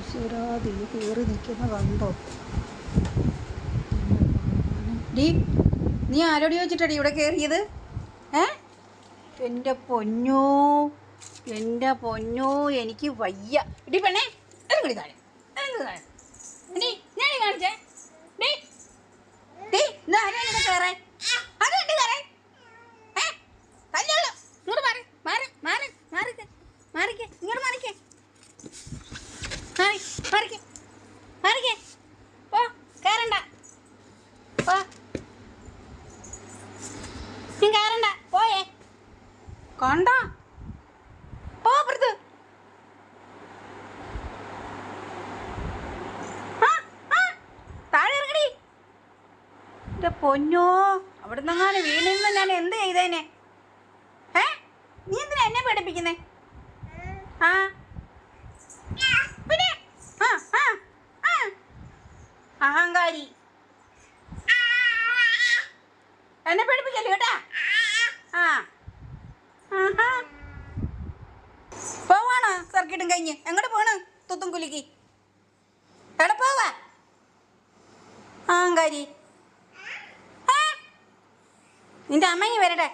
ഈശ്വരാതി കയറി നിൽക്കുന്ന കണ്ടോ? ഡീ, നീ ആരോട് ചോദിച്ചിട്ടടി ഇവിടെ കയറിയത്? എൻ്റെ പൊന്നോ, എൻ്റെ പൊന്നോ, എനിക്ക് വയ്യ. ഇടി പെണ്ണേ, ഇറങ്ങി താഴെ, ഇറങ്ങി താഴെ. ഡീ, ഞാൻ കാണിച്ചേ. ഡീ ഡീ, ഇന്ന് ആരാ ഇവിടെ കയറേ? അതുണ്ട് കയറേ. കല്ലുള്ളൂ. ഇങ്ങോട്ട് മാറി മാറി മാറി മാറിക്കേ, മാറിക്കേ, ഇങ്ങോട്ട് മാറിക്കേ, മാറി മാറിക്കേ, മാറിക്കേ. ഓ, കയറണ്ട, ഓ, നീ കയറണ്ട, പോയേ. കണ്ട പോ അപ്പുറത്ത്. താഴെ ഇറങ്ങടി. എൻ്റെ പൊന്നോ, അവിടെ നിന്നെങ്ങാനും വീണിരുന്ന ഞാൻ എന്ത് ചെയ്തേനെ? നീ എന്തിനാ എന്നെ പേടിപ്പിക്കുന്നേ? പിന്നെ അഹങ്കാരി, എന്നെ പേടിപ്പിക്കല്ലേ കേട്ടാ. പോവാണോ സർക്കിട്ടും കഴിഞ്ഞ്? എങ്ങോട്ട് പോണ്? തുത്തും കുലുക്കി എവിടെ പോവാ? അഹങ്കാരി, നിന്റെ അമ്മങ്ങി വരട്ടെ.